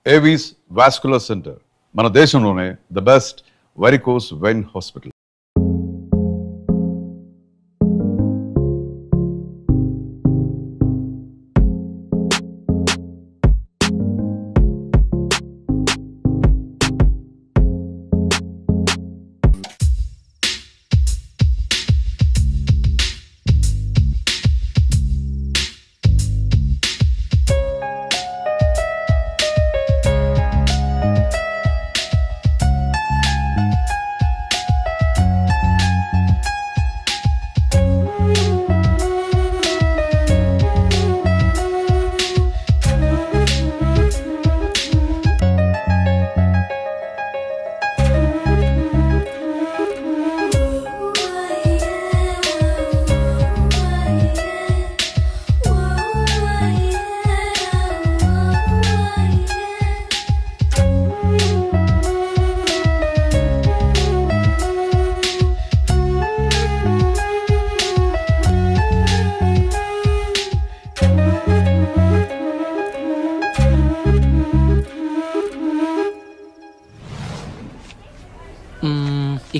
Avis vascular centre మన దేశంలోనే the best varicose vein hospital.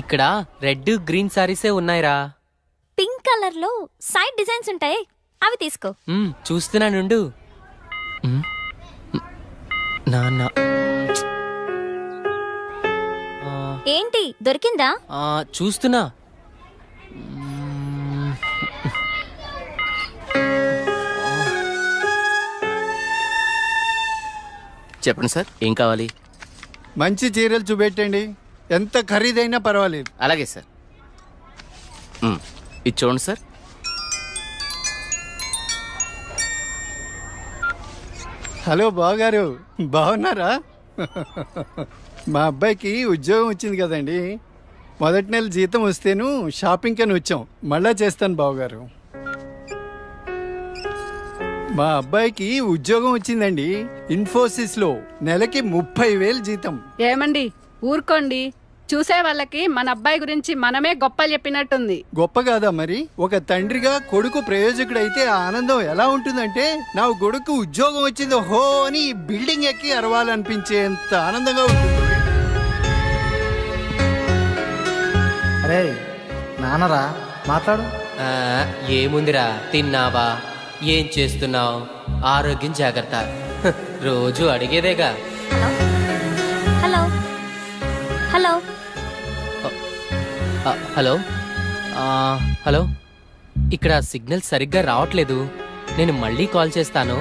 ఇక్కడ రెడ్ గ్రీన్ సారీసే ఉన్నాయిరా. పింక్ కలర్ లో సైడ్ డిజైన్స్ ఉంటాయి, అవి తీసుకో. చూస్తున్నానుండు. నాన్న ఏంటి దొరికిందా? చూస్తున్నా. చెప్పండి సార్, ఏం కావాలి? మంచి చీరలు చూపెట్టండి, ఎంత ఖరీదైనా పర్వాలేదు. అలాగే సార్. ఇది చూడండి సార్. హలో బావగారు, బాగున్నారా? మా అబ్బాయికి ఉద్యోగం వచ్చింది కదండి. మొదటి నెల జీతం వస్తేను షాపింగ్ అని వచ్చాం. మళ్ళా చేస్తాను బావగారు. మా అబ్బాయికి ఉద్యోగం వచ్చిందండి ఇన్ఫోసిస్లో. నెలకి 30,000 జీతం. ఏమండి ఊరుకోండి, చూసే వాళ్ళకి మన అబ్బాయి గురించి మనమే గొప్ప చెప్పినట్టుంది. గొప్ప కాదా మరి? ఒక తండ్రిగా కొడుకు ప్రయోజకుడైతే ఆ ఆనందం ఎలా ఉంటుందంటే, నా కొడుకు ఉద్యోగం వచ్చింది హో అని బిల్డింగ్ ఎక్కి అరవాలనిపించేంత ఆనందంగా ఉంటుంది. అరే నాన్నరా, మాట్లాడు. ఏముందిరా, తిన్నావా, ఏం చేస్తున్నావు, ఆరోగ్యం జాగ్రత్త, రోజు అడిగేదేగా. హలో హలో హలో హలో, ఇక్కడ సిగ్నల్ సరిగ్గా రావట్లేదు, నేను మళ్ళీ కాల్ చేస్తాను.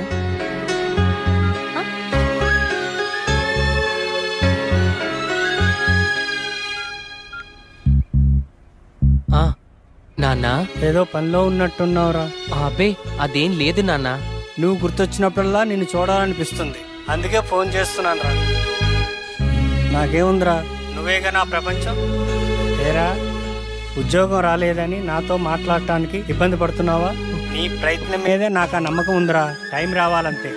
నాన్న, ఏదో పనిలో ఉన్నట్టున్నావురా. అబ్బే అదేం లేదు నాన్న. నువ్వు గుర్తొచ్చినప్పుడల్లా నిన్ను చూడాలనిపిస్తుంది, అందుకే ఫోన్ చేస్తున్నాను రా. నాకేముందిరా, నువ్వేగా నా ప్రపంచం. ఏరా, ఉద్యోగం రాలేదని నాతో మాట్లాడటానికి ఇబ్బంది పడుతున్నావా? నీ ప్రయత్నం మీదే నాకు ఆ నమ్మకం ఉందిరా. టైం రావాలంతే.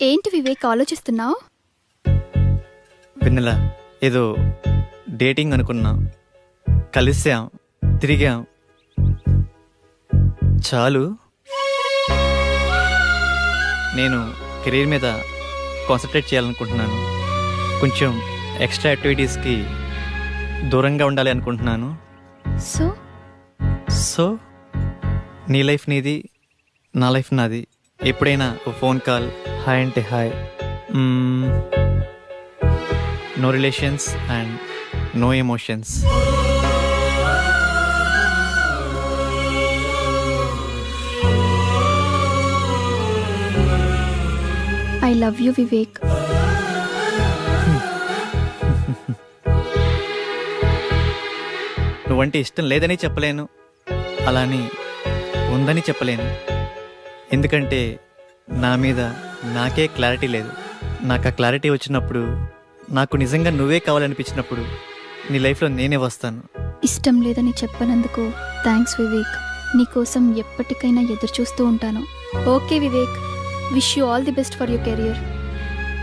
ఏంటి వివేక్ ఆలోచిస్తున్నావు? వెన్నెల, ఏదో డేటింగ్ అనుకున్నా, కలిసాం, తిరిగాం, చాలు. నేను కెరీర్ మీద కాన్సన్ట్రేట్ చేయాలనుకుంటున్నాను. కొంచెం ఎక్స్ట్రా యాక్టివిటీస్కి దూరంగా ఉండాలి అనుకుంటున్నాను. సో నీ లైఫ్ నీది, నా లైఫ్ నాది. ఎప్పుడైనా ఓ ఫోన్ కాల్, హాయ్ అంటే hi, no relations and no emotions. I love you Vivek. నువ్వంటే ఇష్టం లేదని చెప్పలేను, అలాని ఉందని చెప్పలేను. ఎందుకంటే నా మీద నాకే క్లారిటీ లేదు. నాకు ఆ క్లారిటీ వచ్చినప్పుడు, నాకు నిజంగా నువ్వే కావాలనిపించినప్పుడు నీ లైఫ్లో నేనే వస్తాను. ఇష్టం లేదని చెప్పనందుకు థ్యాంక్స్ వివేక్. నీకోసం ఎప్పటికైనా ఎదురు చూస్తూ ఉంటాను. Okay Vivek, wish you all the best for your career.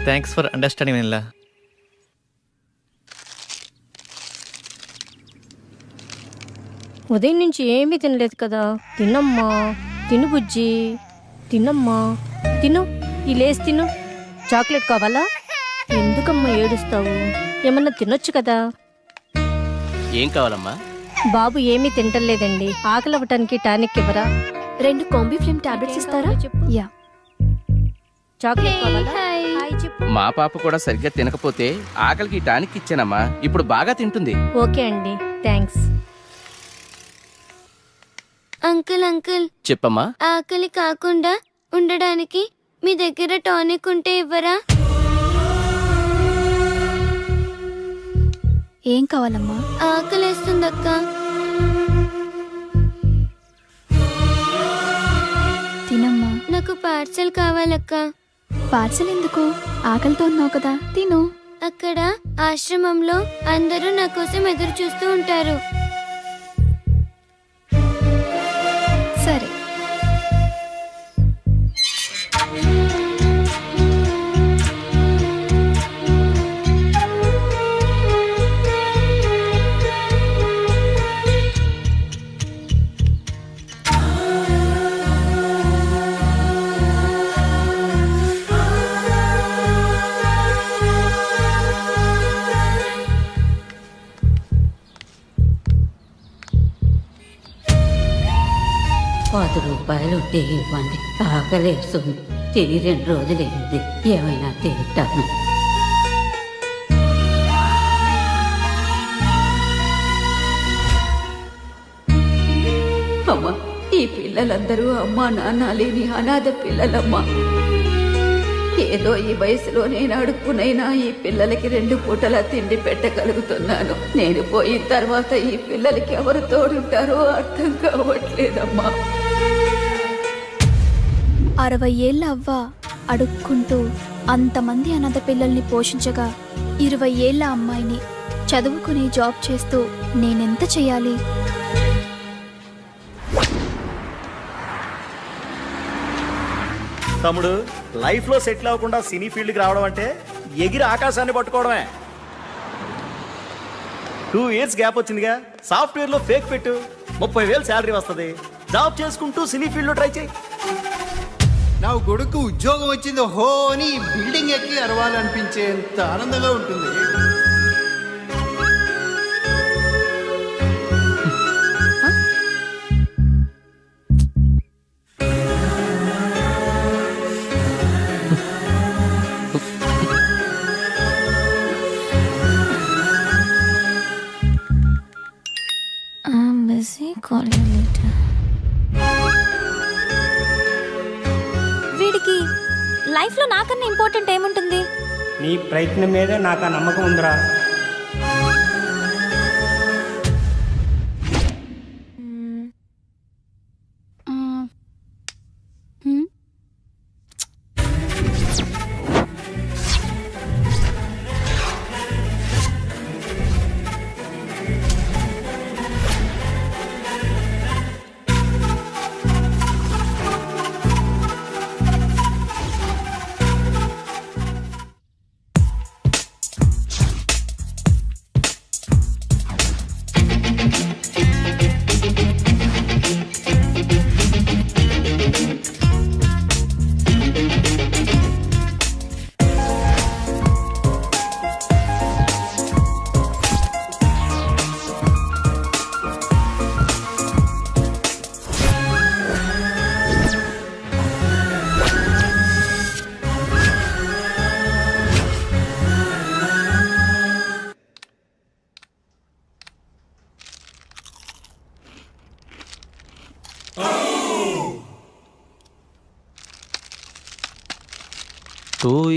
Thanks for understanding Vennela. ఉదయం నుంచి ఏమీ తినలేదు కదా. తినమ్మా, తిను బుజ్జి, తినమ్మా, తిను. ఈ లేస్ తిను. చాక్లెట్ కావాలా? ఎందుకమ్మా ఏడుస్తావు? ఏమన్నా తినొచ్చు కదా. ఏం కావాలమ్మా? బాబు ఏమీ తింటలేదండి. ఆకలి అవ్వటానికి టానిక్ ఇవ్వరా? 2 కాంబిఫ్లేమ్ టాబ్లెట్స్ ఇస్తారా? యా. చాక్లెట్ కావాలా? హాయ్ చెప్పు. మా పాప కూడా సరిగ్గా తినకపోతే ఆకలికి టానిక్ ఇచ్చానమ్మా. ఇప్పుడు బాగా తింటుంది. ఓకే అండి, థ్యాంక్స్. అంకుల్ అంకుల్, చెప్పమ్మా. ఆకలి కాకుండా ఉండడానికి మీ దగ్గర టానిక్ ఉంటే ఇవ్వరా? ఏం కావాలమ్మా? ఆకలేస్తుందక్క. తినమ్మా. నాకు పార్సల్ కావాలక్క. పార్సల్ ఎందుకు? ఆకలితో ఉన్నావు కదా, తిను. అక్కడ ఆశ్రమంలో అందరూ నా కోసం ఎదురు చూస్తూ ఉంటారు. సరే. ₹10 ఉంటే ఇవ్వండి. ఆకలేస్తుంది. తిని 2 రోజులైంది. ఏమైనా తింటాను. అమ్మా, ఈ పిల్లలందరూ అమ్మా నాన్న లేని అనాథ పిల్లలమ్మా. ఏదో ఈ వయసులో నేను అడుక్కునైనా ఈ పిల్లలకి 2 పూటలా తిండి పెట్టగలుగుతున్నాను. నేను పోయిన తర్వాత ఈ పిల్లలకి ఎవరు తోడుంటారో అర్థం కావట్లేదమ్మా. 60 ఏళ్ళ అవ్వ అడుక్కుంటూ అంతమంది అనాథ పిల్లల్ని పోషించగా 20 ఏళ్ళ అమ్మాయిని చదువుకుని జాబ్ చేస్తూ నేనెంత చేయాలి? తమ్ముడు, లైఫ్ లో సెటిల్ అవ్వకుండా సినీ ఫీల్డ్ కి రావడం అంటే ఎగిరి ఆకాశాన్ని పట్టుకోవడమే. 2 ఇయర్స్ గ్యాప్ వచ్చిందిగా. సాఫ్ట్వేర్ లో ఫేక్ పెట్టు, 30,000 శాలరీ వస్తుంది. జాబ్ చేసుకుంటూ సినీ ఫీల్డ్ లో ట్రై చేయి. నా కొడుకు ఉద్యోగం వచ్చింది హో అని బిల్డింగ్ ఎక్కి అరవాలనిపించేంత ఆనందంగా ఉంటుంది. వీడికి లైఫ్ లో నాకన్నా ఇంపార్టెంట్ ఏముంటుంది? నీ ప్రయత్నం మీదే నాకు ఆ నమ్మకం ఉందిరా.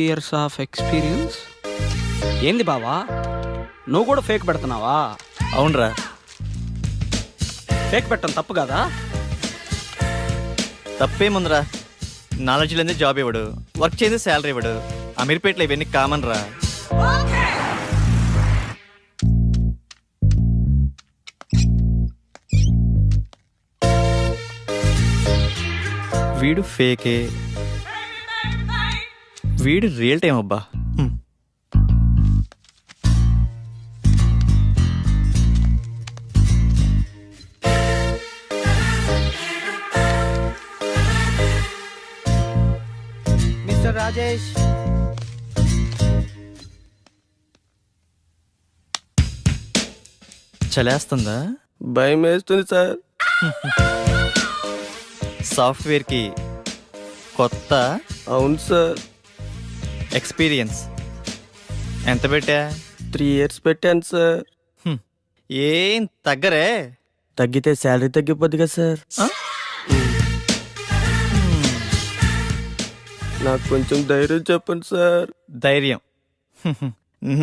years of experience. ఏంది బావా, నువ్వు కూడా ఫేక్ పెడుతున్నావా? అవునరా. ఫేక్ పెట్టడం తప్పు కదా? తప్పేముందిరా, నాలెడ్జ్ లేని జాబ్ ఇవ్వడు, వర్క్ చేసి శాలరీ ఇవ్వడు. అమీర్పేటలో ఇవన్నీ కామన్ రా. వీడు ఫేకే, వీడు రియల్ టైం అబ్బా. రాజేష్. చలేస్తుందా? భయం వేస్తుంది సార్. సాఫ్ట్వేర్కి కొత్త. అవును సార్. ఎక్స్పీరియన్స్ ఎంత పెట్టా? 3 years పెట్టాను సార్. ఏం తగ్గరే? తగ్గితే శాలరీ తగ్గిపోద్ది కదా సార్. నాకు కొంచెం ధైర్యం చెప్పండి సార్. ధైర్యం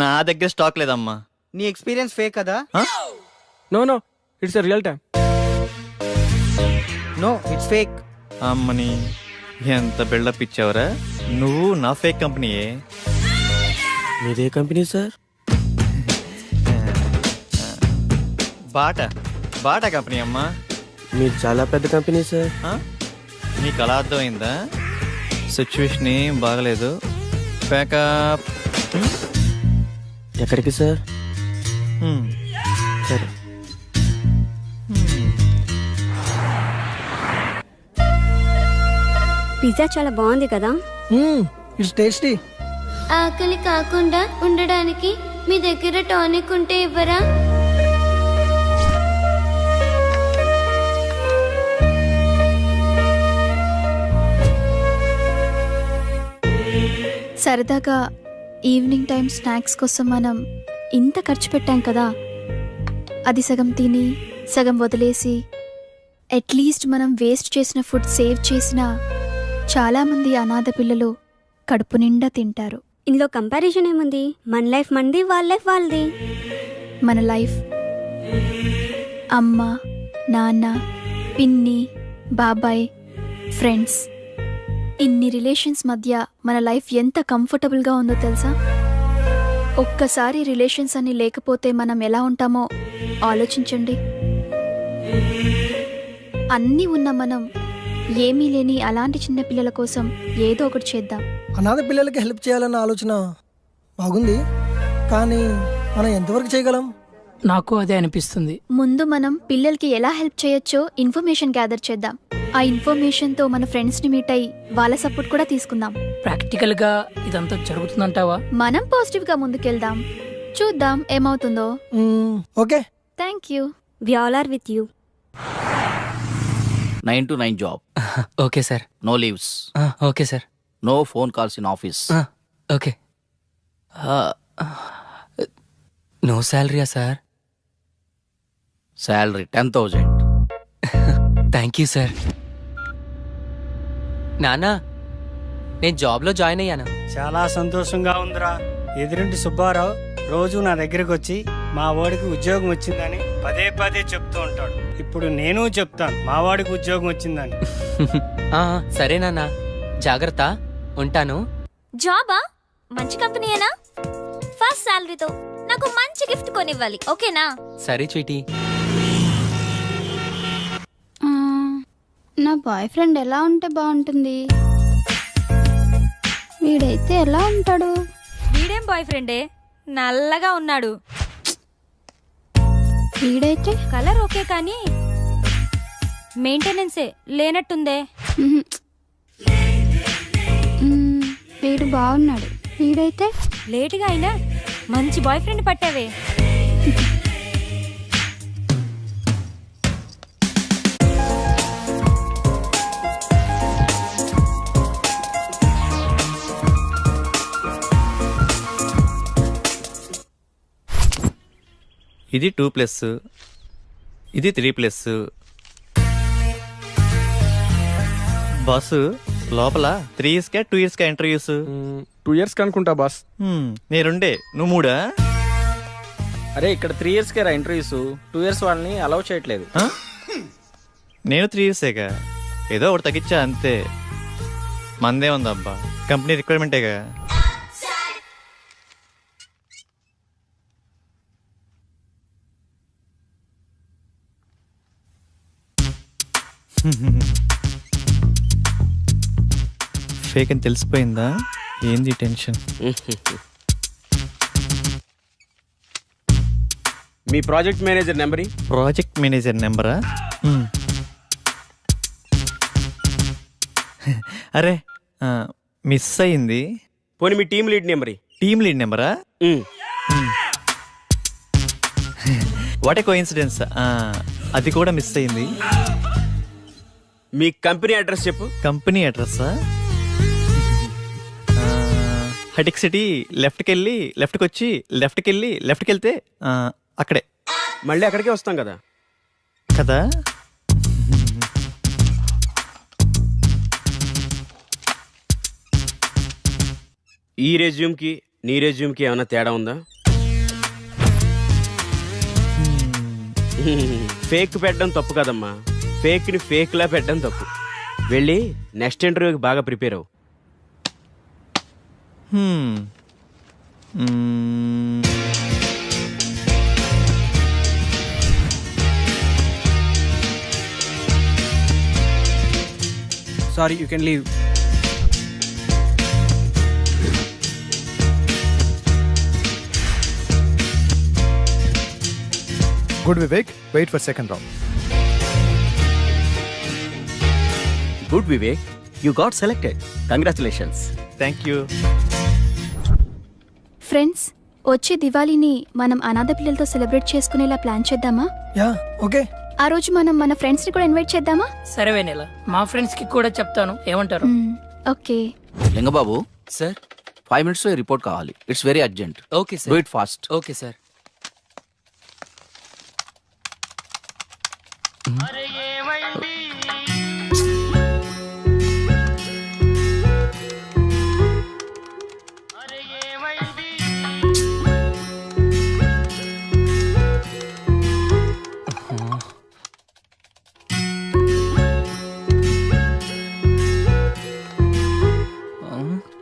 నా దగ్గర స్టాక్ లేదమ్మా. నీ ఎక్స్పీరియన్స్ ఫేక్ కదా? No it's real time. No it's fake. అమ్మని ఎంత బిల్డప్ ఇచ్చావురా. నువ్వు నా ఫేక్ కంపెనీయే. మీదే కంపెనీ సార్? బాటా కంపెనీ అమ్మా. మీరు చాలా పెద్ద కంపెనీ సార్. నీకు అలా అర్థమైందా? సిచ్యువేషన్ ఏం బాగలేదు. ప్యాకప్. ఎక్కడికి సార్? సరే. పిజ్జా చాలా బాగుంది కదా. It's tasty. ఆకలి కాకుండా ఉండడానికి మీ దగ్గర టానిక్ ఉంటే ఇవ్వరా? సరదాగా ఈవినింగ్ టైం స్నాక్స్ కోసం మనం ఇంత ఖర్చు పెట్టాం కదా, అది సగం తిని సగం వదిలేసి అట్లీస్ట్ మనం వేస్ట్ చేసిన ఫుడ్ సేవ్ చేసిన చాలామంది అనాథ పిల్లలు కడుపు నిండా తింటారు. ఇందులో కంపారిజన్ ఏముంది? మన లైఫ్ మనది, వాళ్ళ లైఫ్ వాళ్ళది. మన లైఫ్ అమ్మ, నాన్న, పిన్ని, బాబాయ్, ఫ్రెండ్స్, ఇన్ని రిలేషన్స్ మధ్య మన లైఫ్ ఎంత కంఫర్టబుల్గా ఉందో తెలుసా? ఒక్కసారి రిలేషన్స్ అన్ని లేకపోతే మనం ఎలా ఉంటామో ఆలోచించండి. అన్నీ ఉన్న మనం ఏమీ లేని అలాంటి చిన్న పిల్లల కోసం ఏదో ఒకటి చేద్దాం. అనాథ పిల్లలకి హెల్ప్ చేయాలన్న ఆలోచన బాగుంది, కానీ మనం ఎంతవరకు చేయగలం? నాకు అదే అనిపిస్తుంది. ముందు మనం పిల్లలకి ఎలా హెల్ప్ చేయొచ్చో ఇన్ఫర్మేషన్ గ్యాదర్ చేద్దాం. ఆ ఇన్ఫర్మేషన్తో మన ఫ్రెండ్స్ని మీట్ అయ్యి వాళ్ళ సపోర్ట్ కూడా తీసుకుందాం. ప్రాక్టికల్ గా ఇదంతా జరుగుతుందంటావా? మనం పాజిటివ్గా ముందుకెళ్దాం, చూద్దాం ఏమవుతుందో. Okay, thank you. We all are with you. 9 to 9 job. Okay sir. No leaves. Okay sir. No phone calls in office. Okay. No శాలరీయా sir? Salary 10,000. Thank you sir. నానా, నేను జాబ్లో జాయిన్ అయ్యాను. చాలా సంతోషంగా ఉందిరా. ఎదురింటి సుబ్బారావు రోజు నా దగ్గరకు వచ్చి మా వాడికి ఉద్యోగం వచ్చిందని పదే పదే చెప్తూ ఉంటాడు. ఇప్పుడు నేను చెప్తాను మా వాడికి ఉద్యోగం వచ్చిందని. సరే నాన్న, జాగ్రత్త, ఉంటాను. జాబా? మంచి కంపెనీయేనా? ఫస్ట్ శాలరీతో నాకు మంచి గిఫ్ట్ కొనివ్వాలి, ఓకేనా? సరే చీటీ. నా బాయ్ ఫ్రెండ్ ఎలా ఉంటే బాగుంటుంది? వీడైతే ఎలా ఉంటాడు? వీడేం బాయ్ ఫ్రెండే, నల్లగా ఉన్నాడు. వీడైతే కలర్ ఓకే కానీ మెయింటెనెన్సే లేనట్టుందే. వీడు బాగున్నాడు. వీడైతే లేటుగా అయినా మంచి బాయ్ ఫ్రెండ్ పట్టావే. ఇది 2+, ఇది 3+. బాసు లోపల 3 yearsకా 2 yearsకా ఇంటర్వ్యూస్? 2 years అనుకుంటా బాస్. నేనుండే నువ్వు 3? అరే ఇక్కడ 3 yearsకే రా ఇంటర్వ్యూస్. 2 years వాళ్ళని అలౌ చేయట్లేదు. నేను 3 yearsేగా, ఏదో ఒకటి తగ్గించా అంతే. మందే ఉందబ్బా, కంపెనీ రిక్వైర్మెంటేగా. ఫేక్ అని తెలిసిపోయిందా? ఏంది టెన్షన్? మీ project manager number? Project manager నెంబరా? అరే మిస్ అయింది. పోనీ మీ team lead number team lead నెంబరా? What a coincidence. అది కూడా మిస్ అయింది. మీ కంపెనీ అడ్రస్ చెప్పు. కంపెనీ అడ్రస్సా? హటిక్ సిటీ లెఫ్ట్కి వెళ్ళి లెఫ్ట్కి వచ్చి లెఫ్ట్కి వెళ్ళి లెఫ్ట్కి వెళ్తే అక్కడే. మళ్ళీ అక్కడికే వస్తాం కదా. కదా. ఈ రెజ్యూమ్కి నీ రెజ్యూమ్కి ఏమైనా తేడా ఉందా? ఫేక్ పెట్టడం తప్పు కదమ్మా, ఫేక్ని ఫేక్లా పెట్టడం తప్పు. వెళ్ళి నెక్స్ట్ ఇంటర్వ్యూకి బాగా ప్రిపేర్ అవ్వు. Sorry, you can leave. Good Vivek, wait for second round. Good Vivek, you got selected. Congratulations. Thank you. Friends, వచ్చే దివాళీని మనం అనాథ పిల్లలతో సెలబ్రేట్ చేసుకునేలా ప్లాన్ చేద్దామా? Yeah, okay. ఆ రోజు మనం మన ఫ్రెండ్స్ ని కూడా ఇన్వైట్ చేద్దామా? సరే వెనెల, మా ఫ్రెండ్స్ కి కూడా చెప్తాను, ఏమంటారు? ఓకే. లింగబాబు సార్, 5 minutes లో రిపోర్ట్ కావాలి. It's very urgent. Okay do sir. It fast. Okay sir.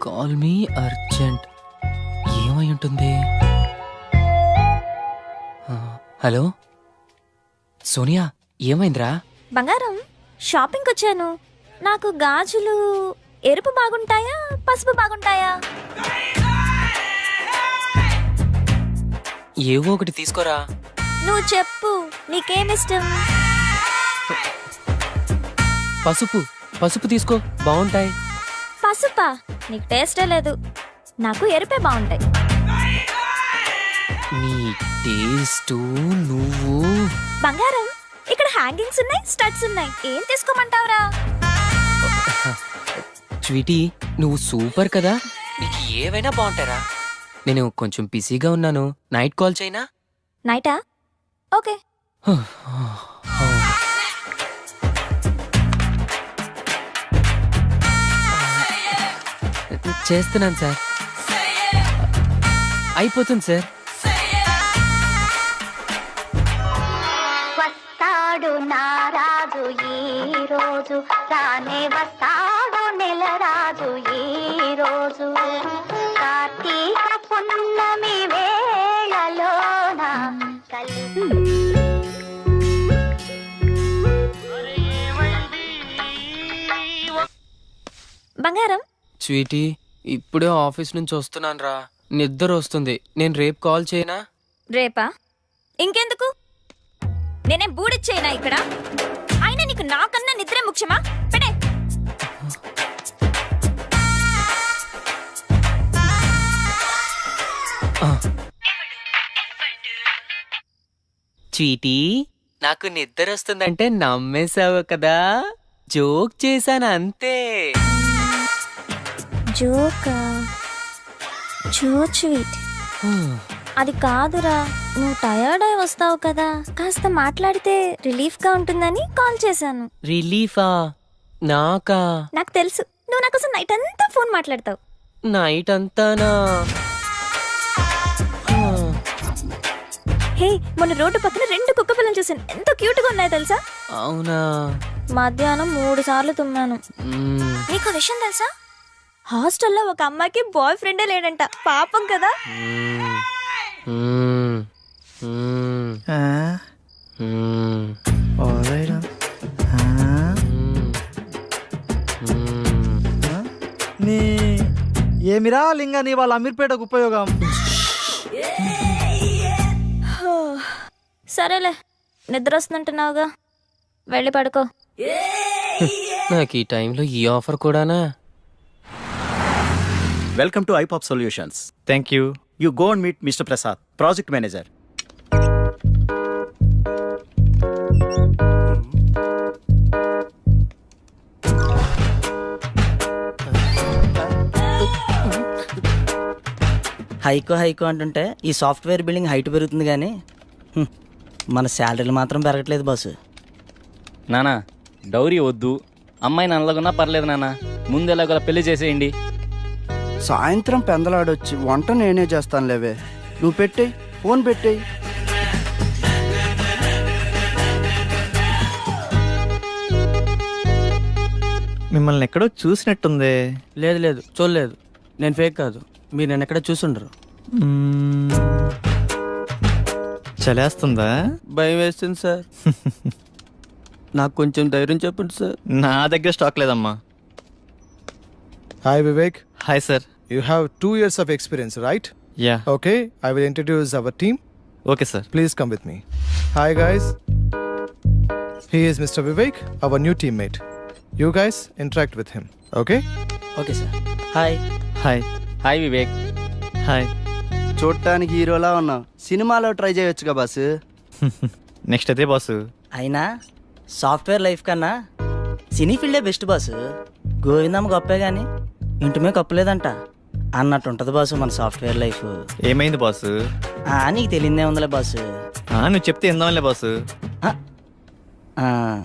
Call me urgent. ఏమై ఉంటుంది? హలో సోనియా, ఏమైందిరా? బంగారం, షాపింగ్కి వచ్చాను. నాకు గాజులు ఎరుపు బాగుంటాయా పసుపు బాగుంటాయా? ఏవో ఒకటి తీసుకోరా. నువ్వు చెప్పు, నీకేమిష్టం? పసుపు. పసుపు తీసుకో, బాగుంటాయి. పసుపా? నీకు టేస్టే లేదు. నాకు ఎరుపే బాగుంటాయి. నీ టేస్టు నువ్వు. బంగారం, ఇక్కడ హ్యాంగింగ్స్ ఉన్నాయి, స్టడ్స్ ఉన్నాయి. ఏం తీసుకోమంటావురా? స్వీటీ, నువ్వు సూపర్ కదా, నీకు ఏవైనా బాగుంటారా. నేను కొంచెం బిజీగా ఉన్నాను, నైట్ కాల్ చేయనా? నైటా? ఓకే. చేస్తున్నాను సార్. అయిపోతుంది సార్. వస్తాడు నారాజు ఈ రోజు, రానే వస్తాడు నెల రాజు ఈ రోజు. కార్తీక పున్నమి వేళలోన బంగారం. స్వీటీ, ఇప్పుడే ఆఫీస్ నుంచి వస్తున్నాను రా, నిద్ర వస్తుంది. నేను రేపు కాల్ చేయనా? రేపా? ఇంకెందుకు? నేనేం బూడిచ్చేనా ఇక్కడ? అయినా నీకు నాకన్నా నిద్రే ముఖ్యమా? పెడే. స్వీటీ, నాకు నిద్ర వస్తుందంటే నమ్మేశావు కదా, జోక్ చేశాను అంతే. జోకా? చో స్వీట్. అది కాదురా, నువ్వు టయర్డ్ అయి వస్తావు కదా, కాస్త మాట్లాడితే రిలీఫ్ గా ఉంటుందని కాల్ చేశాను. రిలీఫా? నాకా? నాకు తెలుసు, నువ్వు నా కోసం నైట్ అంతా ఫోన్ మాట్లాడతావు. నైట్ అంతానా? హే, మొన్న రోడ్డు పక్కన 2 కుక్క పిల్లలు చూసాను, ఎంత క్యూట్ గా ఉన్నాయో తెలుసా? అవునా? మధ్యాహ్నం 3 సార్లు తుమ్మాను. నీకు విషయం తెలుసా? హాస్టల్లో ఒక అమ్మాయికి బాయ్ ఫ్రెండే లేడంట. పాపం కదా. ఏమిరా లింగా నీ వాళ్ళ అమీర్పేటకు ఉపయోగం? సరేలే, నిద్ర వస్తుందంటున్నావుగా, వెళ్ళి పడుకో. నాకు ఈ టైంలో ఈ ఆఫర్ కూడానా? Welcome to iPop solutions. Thank you. You go and meet Mr Prasad, project manager. హైకో అంటుంటే ఈ సాఫ్ట్వేర్ బిల్డింగ్ హైట్ పెరుగుతుంది కానీ మన శాలరీలు మాత్రం పెరగట్లేదు బాసు. నానా డౌరీ వద్దు, అమ్మాయి నల్లగున్నా పర్లేదు నాన్న, ముందు ఎలాగోలా పెళ్లి చేసేయండి. సాయంత్రం పెందలాడొచ్చి వంట నేనే చేస్తాను లేవే, నువ్వు పెట్టేయి, ఫోన్ పెట్టేయి. మిమ్మల్ని ఎక్కడో చూసినట్టుంది. లేదు లేదు చూడలేదు, నేను ఫేక్ కాదు, మీరు నేను ఎక్కడ చూసుండరు. చలేస్తుందా? భయం వేస్తుంది సార్. నాకు కొంచెం ధైర్యం చెప్పండి సార్. నా దగ్గర స్టాక్ లేదమ్మా. Hi, Vivek. Hi sir. You have 2 years of experience, right? Yeah. Okay, I will introduce our team. Okay sir. Please come with me. Hi, guys. He is Mr. Vivek, our new teammate. You guys interact with him, okay? Okay sir. Hi. Hi. Hi Vivek. Hi. చూడటానికి హీరోలా ఉన్నావు, సినిమాలో try చేయొచ్చుగా boss. Next అదే boss. అయినా software life కన్నా సినీ ఫీల్డే best boss. Govindamma గొప్పే కానీ ఇంటిమే గొప్పలేదంట అన్నట్టు ఉంటుంది బాసు మన సాఫ్ట్వేర్ లైఫ్. ఏమైంది బాసు? నీకు తెలియదే ఉందిలే బాసు. నువ్వు చెప్తే ఎందాంలే బాసు.